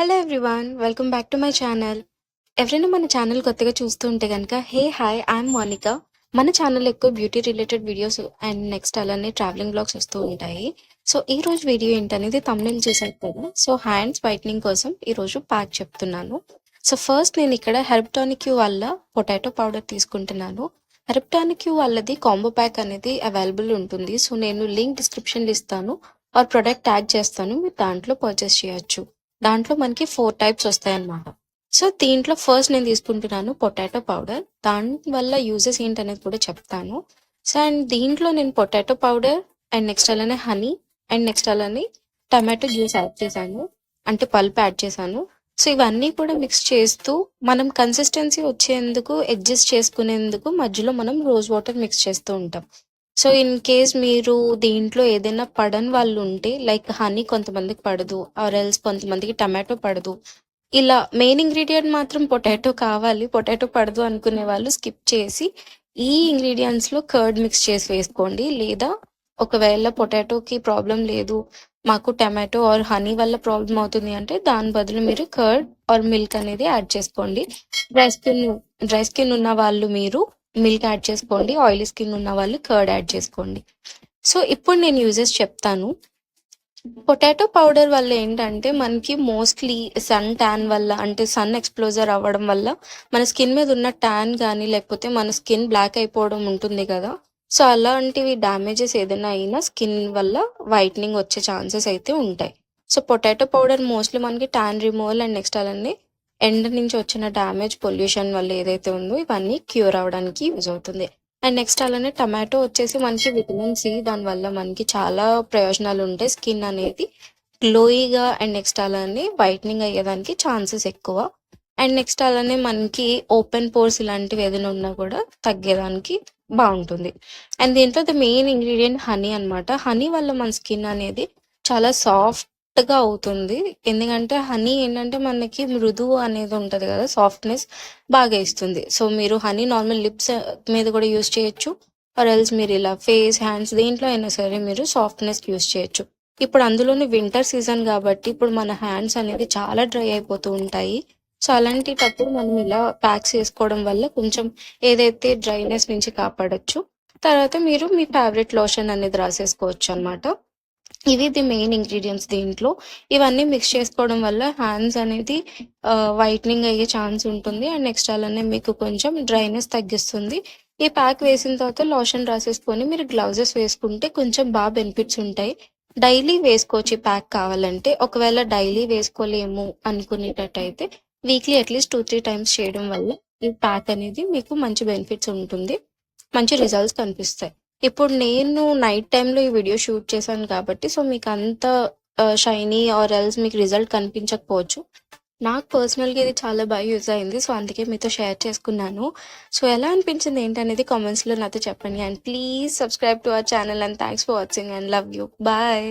Hello everyone, welcome back to my channel. ఎవరైనా మన channel కొత్తగా చూస్తూ ఉంటే కనుక హాయ్, ఐఎమ్ మోనిక. మన ఛానల్ ఎక్కువ beauty related videos and next అలానే ట్రావెలింగ్ బ్లాగ్స్ వస్తూ ఉంటాయి. సో ఈ రోజు వీడియో ఏంటనేది తమ్ముళ్ళు చూసారు కదా. సో హ్యాండ్స్ వైట్నింగ్ కోసం ఈరోజు ప్యాక్ చెప్తున్నాను. సో ఫస్ట్ నేను ఇక్కడ హెర్బ్టానిక్ వల్ల పొటాటో పౌడర్ తీసుకుంటున్నాను. హెర్బ్టానిక్ వాళ్ళది కాంబో ప్యాక్ అనేది అవైలబుల్ ఉంటుంది. సో నేను లింక్ డిస్క్రిప్షన్లో ఇస్తాను ఆర్ ప్రొడక్ట్ ట్యాగ్ చేస్తాను, మీరు దాంట్లో పర్చేస్ చేయొచ్చు. దాంట్లో మనకి 4 టైప్స్ వస్తాయన్నమాట. సో దీంట్లో ఫస్ట్ నేను తీసుకుంటున్నాను పొటాటో పౌడర్. దాని వల్ల యూజెస్ ఏంటనేది కూడా చెప్తాను. సో అండ్ దీంట్లో నేను పొటాటో పౌడర్ అండ్ నెక్స్ట్ అలానే హనీ అండ్ నెక్స్ట్ అలానే టమాటో జ్యూస్ యాడ్ చేశాను, అంటే పల్ప్ యాడ్ చేశాను. సో ఇవన్నీ కూడా మిక్స్ చేస్తూ మనం కన్సిస్టెన్సీ వచ్చేందుకు అడ్జస్ట్ చేసుకునేందుకు మధ్యలో మనం రోజ్ వాటర్ మిక్స్ చేస్తూ ఉంటాం. సో ఇన్ కేస్ మీరు దీంట్లో ఏదైనా పడని వాళ్ళు ఉంటే, లైక్ హనీ కొంతమందికి పడదు ఆర్ ఎల్స్ కొంతమందికి టమాటో పడదు, ఇలా మెయిన్ ఇంగ్రీడియంట్ మాత్రం పొటాటో కావాలి, పొటాటో పడదు అనుకునే వాళ్ళు స్కిప్ చేసి ఈ ఇంగ్రీడియంట్స్లో కర్డ్ మిక్స్ చేసి వేసుకోండి. లేదా ఒకవేళ పొటాటోకి ప్రాబ్లం లేదు, మాకు టమాటో ఆర్ హనీ వల్ల ప్రాబ్లం అవుతుంది అంటే దాని బదులు మీరు కర్డ్ ఆర్ మిల్క్ అనేది యాడ్ చేసుకోండి. డ్రై స్కిన్ ఉన్న వాళ్ళు మీరు మిల్క్ యాడ్ చేసుకోండి, ఆయిలీ స్కిన్ ఉన్న వాళ్ళు కర్డ్ యాడ్ చేసుకోండి. సో ఇప్పుడు నేను యూజెస్ చెప్తాను. పొటాటో పౌడర్ వల్ల ఏంటంటే మనకి మోస్ట్లీ సన్ ట్యాన్ వల్ల, అంటే సన్ ఎక్స్ప్లోజర్ అవ్వడం వల్ల మన స్కిన్ మీద ఉన్న ట్యాన్ కానీ లేకపోతే మన స్కిన్ బ్లాక్ అయిపోవడం ఉంటుంది కదా. సో అలాంటివి డ్యామేజెస్ ఏదైనా అయినా స్కిన్ వల్ల వైట్నింగ్ వచ్చే ఛాన్సెస్ అయితే ఉంటాయి. సో పొటాటో పౌడర్ మోస్ట్లీ మనకి ట్యాన్ రిమూవల్ అండ్ నెక్స్ట్ అలానే ఎండ నుంచి వచ్చిన డ్యామేజ్, పొల్యూషన్ వల్ల ఏదైతే ఉందో ఇవన్నీ క్యూర్ అవడానికి యూజ్ అవుతుంది. అండ్ నెక్స్ట్ అలానే టమాటో వచ్చేసి మనకి విటమిన్ సి, దానివల్ల మనకి చాలా ప్రయోజనాలు ఉంటాయి. స్కిన్ అనేది గ్లోయిగా అండ్ నెక్స్ట్ అలానే వైట్నింగ్ అయ్యేదానికి ఛాన్సెస్ ఎక్కువ. అండ్ నెక్స్ట్ అలానే మనకి ఓపెన్ పోర్స్ ఇలాంటివి ఏదైనా ఉన్నా కూడా తగ్గేదానికి బాగుంటుంది. అండ్ దీంట్లో ద మెయిన్ ఇంగ్రీడియంట్ హనీ అనమాట. హనీ వల్ల మన స్కిన్ అనేది చాలా సాఫ్ట్గా అవుతుంది. ఎందుకంటే హనీ ఏంటంటే మనకి మృదువు అనేది ఉంటుంది కదా, సాఫ్ట్నెస్ బాగా ఇస్తుంది. సో మీరు హనీ నార్మల్ లిప్స్ మీద కూడా యూస్ చేయొచ్చు ఆర్ ఎల్స్ మీరు ఇలా ఫేస్, హ్యాండ్స్ దేంట్లో అయినా సరే మీరు సాఫ్ట్నెస్ యూస్ చేయొచ్చు. ఇప్పుడు అందులోనే వింటర్ సీజన్ కాబట్టి ఇప్పుడు మన హ్యాండ్స్ అనేది చాలా డ్రై అయిపోతూ ఉంటాయి. సో అలాంటిటప్పుడు మనం ఇలా ప్యాక్స్ వేసుకోవడం వల్ల కొంచెం ఏదైతే డ్రైనెస్ నుంచి కాపాడొచ్చు. తర్వాత మీరు మీ ఫేవరెట్ లోషన్ అనేది రాసేసుకోవచ్చు అనమాట. ఇవి ది మెయిన్ ఇంగ్రీడియంట్స్ దీంట్లో. ఇవన్నీ మిక్స్ చేసుకోవడం వల్ల హ్యాండ్స్ అనేది వైట్నింగ్ అయ్యే ఛాన్స్ ఉంటుంది. అండ్ నెక్స్ట్ అలానే మీకు కొంచెం డ్రైనెస్ తగ్గిస్తుంది. ఈ ప్యాక్ వేసిన తర్వాత లోషన్ రాసేసుకొని మీరు గ్లౌజెస్ వేసుకుంటే కొంచెం బాగా బెనిఫిట్స్ ఉంటాయి. డైలీ వేసుకోవచ్చు ఈ ప్యాక్ కావాలంటే. ఒకవేళ డైలీ వేసుకోలేము అనుకునేటట్టయితే వీక్లీ అట్లీస్ట్ 2-3 టైమ్స్ చేయడం వల్ల ఈ ప్యాక్ అనేది మీకు మంచి బెనిఫిట్స్ ఉంటుంది, మంచి రిజల్ట్స్ కనిపిస్తాయి. ఇప్పుడు నేను నైట్ టైంలో ఈ వీడియో షూట్ చేశాను కాబట్టి సో మీకు అంత షైనీ ఆర్ ఎల్స్ మీకు రిజల్ట్ కనిపించకపోవచ్చు. నాకు పర్సనల్గా ఇది చాలా బాగా యూజ్ అయింది. సో అందుకే మీతో షేర్ చేసుకున్నాను. సో ఎలా అనిపించింది ఏంటనేది కామెంట్స్లో నాతో చెప్పండి. And please subscribe to our channel and thanks for watching and love you. Bye.